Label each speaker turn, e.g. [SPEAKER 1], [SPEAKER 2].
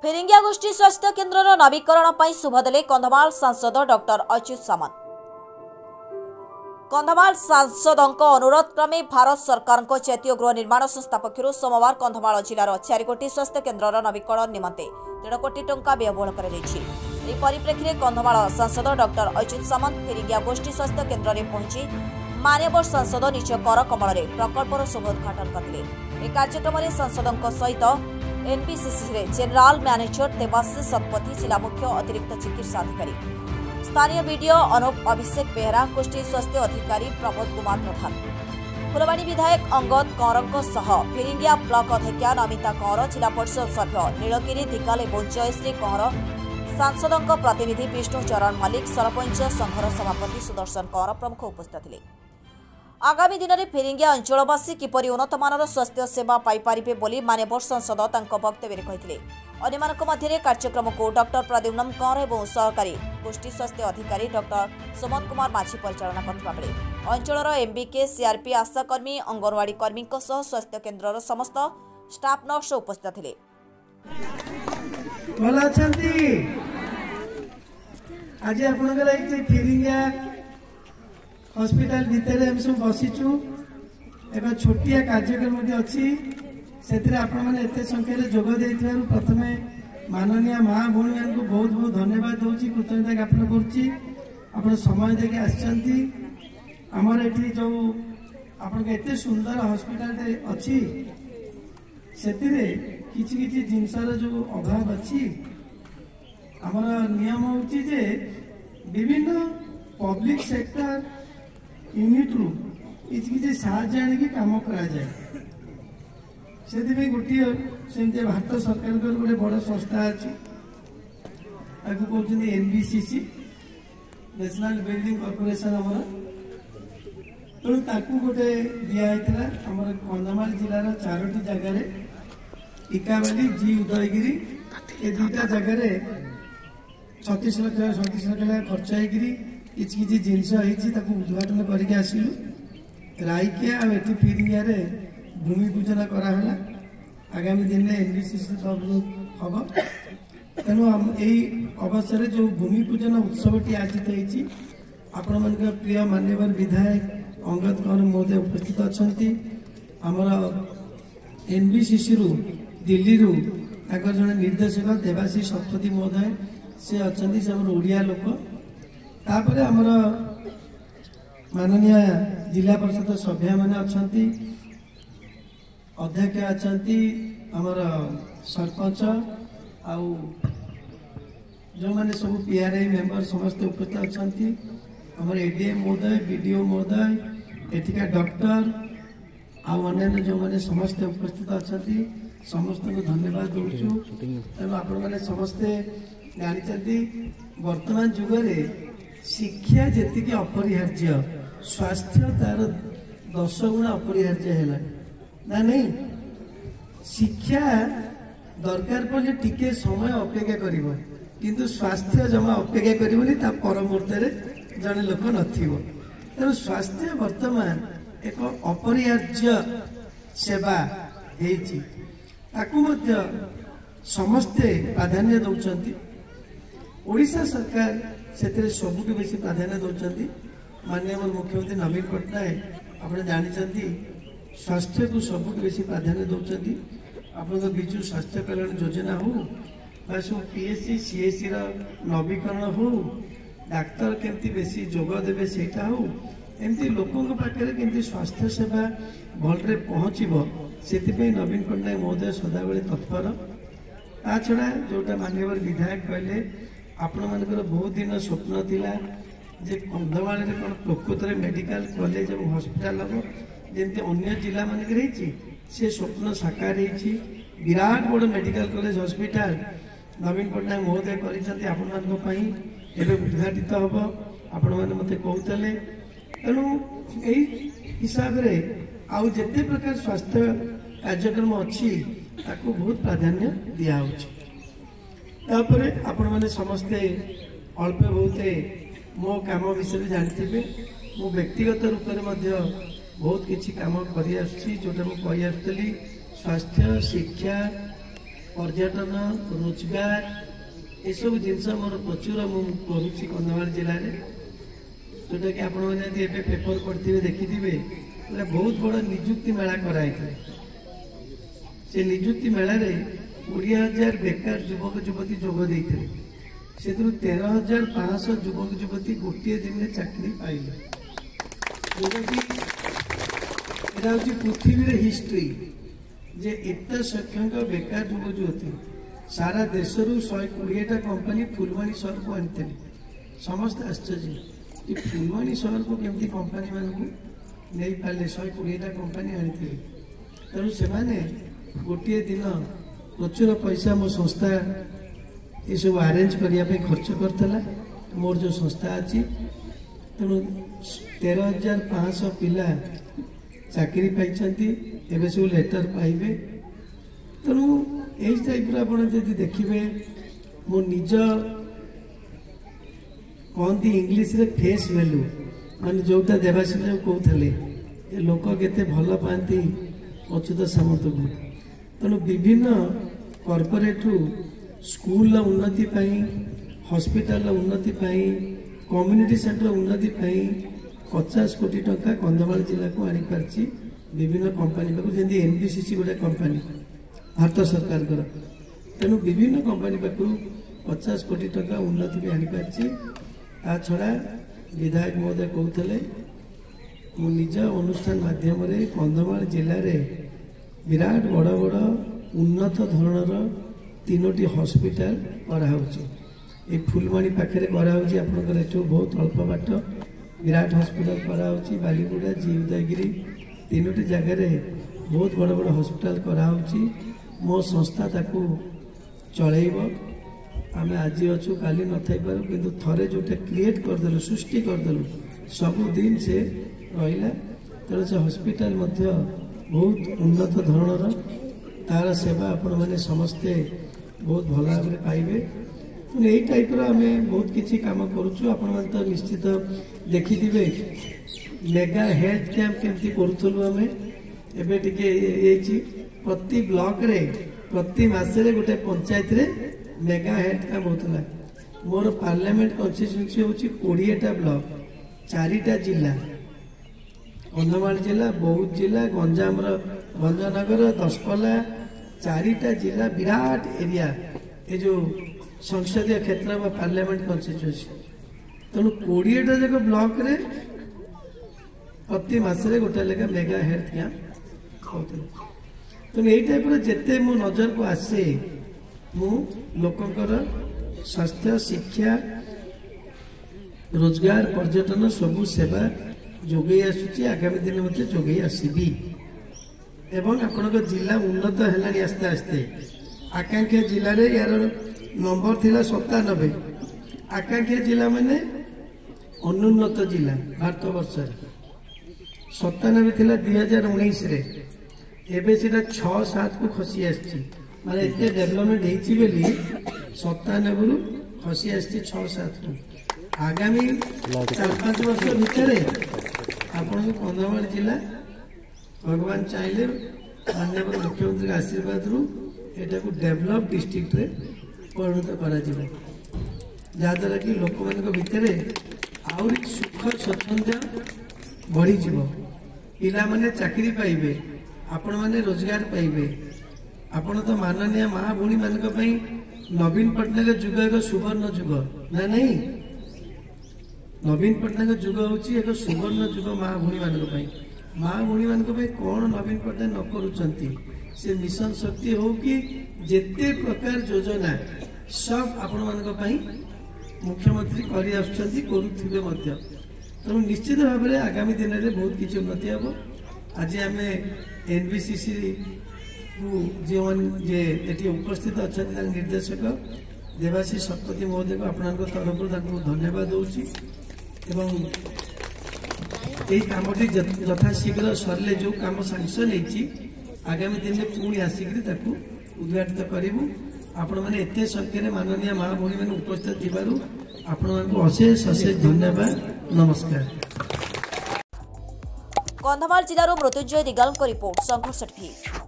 [SPEAKER 1] फिरिंगिया गोष्ठी स्वास्थ्य केन्द्र नवीकरण पर शुभ देले कंधमाल सांसद डॉक्टर अच्युत सामंत। कंधमाल सांसदों अनुरोध क्रमे भारत सरकार जातीय गृह निर्माण संस्था पक्षर सोमवार कंधमाल जिलार 4 कोटी स्वास्थ्य केन्द्र नवीकरण निमंते 1.5 कोटी टंका व्ययबहुल कर परिप्रेक्षी कंधमाल सांसद डॉक्टर अच्युत सामंत फिरिंगिया गोष्ठी स्वास्थ्य केन्द्र में पहुंची मान्यवर सांसद निज कर कमल प्रकल्पर शुभ उद्घाटन करते। कार्यक्रम में सांसदों सहित एनबीसीसी रे जनरल मैनेजर देवाशीष शतपथी, जिला मुख्य अतिरिक्त चिकित्सा अधिकारी, स्थानीय बीडीओ अनुप अभिषेक बेहरा, गोष्ठी स्वास्थ्य अधिकारी प्रमोद कुमार प्रधान, फुलवाणी विधायक अंगद कंवर सह फिरिंगिया ब्लॉक अध्यक्षा नमिता कंवर, जिला परिषद सभ्य नीलगिरी दिगाल और जयश्री कंवर, सांसदों प्रतिनिधि विष्णु चरण मल्लिक, सरपंच संघर सभापति सुदर्शन कंवर प्रमुख उपस्थित थे। आगामी दिन में फिरिंगिया अंचलवासी किपरि उन्नतमानर स्वास्थ्य सेवा पाइपारे बोली मान्यवर सांसद वक्तव्य कहते। अन्यମାନଙ୍କ ମଧ୍ୟରେ कार्यक्रम को डॉक्टर प्रद्युम्न कंवर और सहकारी गोष्ठी स्वास्थ्य अधिकारी डॉक्टर सुमन कुमार माझी परिचालना करथिबा बेले अंचलर एमबीके सीआरपी आशाकर्मी अंगनवाड़ी कर्मी स्वास्थ्य केन्द्र समस्त स्टाफ नर्स उपस्थित थे।
[SPEAKER 2] आज आपनकर फिरिंगिया हॉस्पिटल भितर हम सब बसीचु एक छोटिया कार्यक्रम अच्छी से आपते संख्यार जोग दे प्रथम माननीय माँ भौणी मान को बहुत बहुत धन्यवाद दूसरी कृतज्ञता ज्ञापन कर समय देके आमर ये जो आप सुंदर हॉस्पिटल अच्छी से किसी जिनसर जो अभाव अच्छी आमर नियम होची जे विभिन्न पब्लिक सेक्टर यूनिट रु किसी साहाय्य आनिकी काम करा जाए से गोटे सेमती भारत सरकार गोटे बड़ संस्था अच्छी कहते एनबीसीसी नेशनल बिल्डिंग कॉर्पोरेशन आमर तेणु गोटे दिखाई आमर कंधमाल जिलार 4टी जगार इकावाली जी उदयगिरी ये 2टा जगार 36 लाख खर्च होगी किसी जिनस उद्घाटन करके आसिलु राइकिया आठी फिरिंगिया भूमि पूजन कराला। आगामी दिन में एनबीसीसी हम तेणु यही अवसर जो भूमि पूजन उत्सवटी आयोजित होती आपण मान प्रिय मान्यवर विधायक अंगद कंवर महोदय उपस्थित अच्छा आमर एनबीसीसी रु दिल्ली रु जड़े निर्देशक देवाशीष शतपथी महोदय से अच्छा से ओडिया लोक तापर आमर माननीय जिला परिषद सभ्य मैंने अच्छा अध्यक्ष अच्छा आमर सरपंच आउ जो मैंने सब पीआरआई मेंबर समस्त उपस्थित अच्छा आमर एडीएम महोदय बीडीओ महोदय एठिका डॉक्टर आउ अन्य जो मैंने समस्त उपस्थित अच्छा समस्त को धन्यवाद दूचु। तेणु आपण समस्ते जानी वर्तमान जुगरे शिक्षा जी अपरिहार्य स्वास्थ्य तार 10 गुणा अपरिहार्य है ना नहीं। शिक्षा दरकार पड़े टिके समय अपेक्षा करिवो किंतु स्वास्थ्य जमा अपेक्षा करिवोनी ता पर मुहूर्त जड़े लोक नथिवो। तेणु स्वास्थ्य वर्तमान एक अपरिहार्य सेवा हेची ताकू मध्य समस्ते प्राधान्य दौरान ओडिशा सरकार से सबुठ बेसी प्राधान्य दौरान माननीय मुख्यमंत्री नवीन पट्टनायक आप जानते स्वास्थ्य को सबुठ बेसी प्राधान्य दौरान आप विजु स्वास्थ्य कल्याण योजना हो सब पीएससी सीएससी नवीकरण हो डाक्तर केमती बेसी जोग देवे सेटा हो एमती लोकों पाखे केमती स्वास्थ्य सेवा भलरे पहुँचब से नवीन पट्टनायक महोदय सदाबले तत्पर। ता छड़ा जोटा मान्यवर विधायक कहले आपण मानकर बहुत दिन स्वप्न थिला जे कंधमाल कौन प्रकृत मेडिकल कॉलेज और हॉस्पिटल हम जमी अन्य जिला मानक से स्वप्न साकार होती विराट बड़ मेडिकल कॉलेज हॉस्पिटल नवीन पट्टनायक महोदय कर उद्घाटित हम आपण मैंने मत कहते। तेणु यही हिसाब से आउ जिते प्रकार स्वास्थ्य कार्यक्रम अच्छी ताको बहुत प्राधान्य दिया तापर आपण मैंने समस्ते अल्प बहुत मो काम विषय जानते मो व्यक्तिगत रूप में बहुत किसी काम कर जोटा मुझे स्वास्थ्य शिक्षा पर्यटन रोजगार ये सब जिनस मोर प्रचुर मुझे कंधमाल जिले में जोटा कि आपण मैंने पेपर पढ़ते देखी बहुत बड़ निजुक्ति मेला कराई से निजुक्ति मेला 20,000 बेकार युवक युवती जोगदे से 13,500 युवक युवती गोटे दिन में चाकरी पाइले जोटा कि पृथ्वी हिस्ट्री जे एत संख्यक बेकार युवक युवती सारा देश रु 120टा कंपनी फुलवाणी शहर को आनी समस्त आश्चर्य कि फुलवाणी शहर को केमती कंपनी मानू नहीं पारे 120टा कंपनी आनी तेणु से गोटे दिन प्रचुर पैसा मो संस्था ये सब अरेंज करने खर्च करता मोर जो संस्था अच्छी तेणु 13,500 पिला चाकरी पाई एवं सब लेटर पाइबे तेणु यही टाइप आप देखिए मो निज कहती इंग्लीश रे फेस वैल्यू मान जोटा देवाशीष कहते लोक केते भल पाती अच्युत सामंत को तेणु विभिन्न कॉर्पोरेट स्कूल उन्नति हॉस्पिटल उन्नति कम्युनिटी सेंटर उन्नति 50 कोटी टंका कंधमाल जिला को आनी पारछि विभिन्न कंपनी पाखु जेंति एनबीसीसी गोटे कंपनी भारत सरकार कर तेणु विभिन्न कंपनी पाखु 50 कोटी टंका उन्नति भी आनी पारछि ता छड़ा विधायक महोदय कहते मु निज अनुष्ठान माध्यम कंधमाल जिले में विराट बड़ बड़ उन्नत धरणर 3टी हॉस्पिटल कराई फुलवाणी पाखे कराई आपंकर एठू बहुत अल्प बाट विराट हॉस्पिटल कराई बालीगुड़ा जी उदयगिरी 3टी जगह बहुत बड़ बड़ हॉस्पिटल कराई मो संस्था ताकू चलैब आम आज अच्छु काली न थी पारू कि थे जोटा क्रिएट करदेलु सृष्टि करदेलु सबुदिन से रहा तेणु से हॉस्पिटल बहुत उन्नत धरणर तार सेवा आपण मैंने समस्ते बहुत भल भाव पाइबे तेणु यही टाइप आम बहुत किसी कम करुचु आपण मैंने तो निश्चित देखिथे मेगा हेल्थ कैंप केमती करूँ आम एवं प्रति ब्लॉक रे प्रति मासरे गोटे पंचायत रे मेगा हेल्थ कैंप होता मोर पार्लियामेंट कन्स्टिट्यूएंसी हूँ 20टा ब्लॉक 4टा जिला कंधमाल जिला बौद्ध जिला गंजाम भंजनगर दशपल्ला 4टा जिला विराट एरिया ये जो संसदीय क्षेत्र में पार्लियामेंट कन्स्टिट्यूएंसी तेणु 20टा जाक ब्लॉक रे प्रति मासरे गोटे लेखा मेगा हेल्थ कैंप होता तेणु यही टाइप जिते मो नजर को आसे मु लोकंकर स्वास्थ्य शिक्षा रोजगार पर्यटन सबू सेवा जोगे आसुची आगामी दिन में जोगे आसबी एवं आपण जिला उन्नत है आस्ते आस्ते आकांक्षा जिले में यार नंबर थिला 97 आकांक्षा जिला मैंने अनुन्नत जिला भारत वर्ष 97 थिला 2019 रे एबे से 6-7 को खसी आसी माने इतने डेवलपमेंट होती बोली 97 रु खसी आसी 6-7 को आगामी 4-5 वर्ष भितर आपण कंधमाल जिला भगवान चाहिए माननीय मुख्यमंत्री आशीर्वाद रु एटा को डेवलप डिस्ट्रिक्ट रे परिणत करा जिवो जहाँद्वारा कि लोक मान भितर आउरी सुख स्वच्छंद बढ़ी जीवो पिला माने चाकरी पाइबे आपण माने रोजगार पाइबे आपण तो माननीय माँ भूणी मान नवीन पट्टनायक जुग एक सुवर्ण जुग ना नहीं नवीन पट्टनायक जुग हूँ एक सुवर्ण जुग माँ भूणी माँ भूणी मान कौन नवीन पट्टनायक न करुँच से मिशन शक्ति हो कि जेते प्रकार योजना सब आपण मान मुख्यमंत्री कर तेणु निश्चित भाव में आगामी दिन में बहुत किसी उन्नति हम आज आम एनबीसीसी जो ये उपस्थित अच्छा निर्देशक देवाशीष शतपथी महोदय को आपण तरफ धन्यवाद दूसरी यही कमटी यथाशीघ्र सरले जो कम सांसन होती आगामी दिन में पुणी आसिक उद्घाटित करूँ आपण मैंने एत संख्यार माननीय माँ भूणी मैंने उपस्थित थी आपण अशेष अशेष धन्यवाद नमस्कार।
[SPEAKER 1] कंधमाल जिलार मृत्युंजय दिगाल रिपोर्ट संघर्ष टीवी।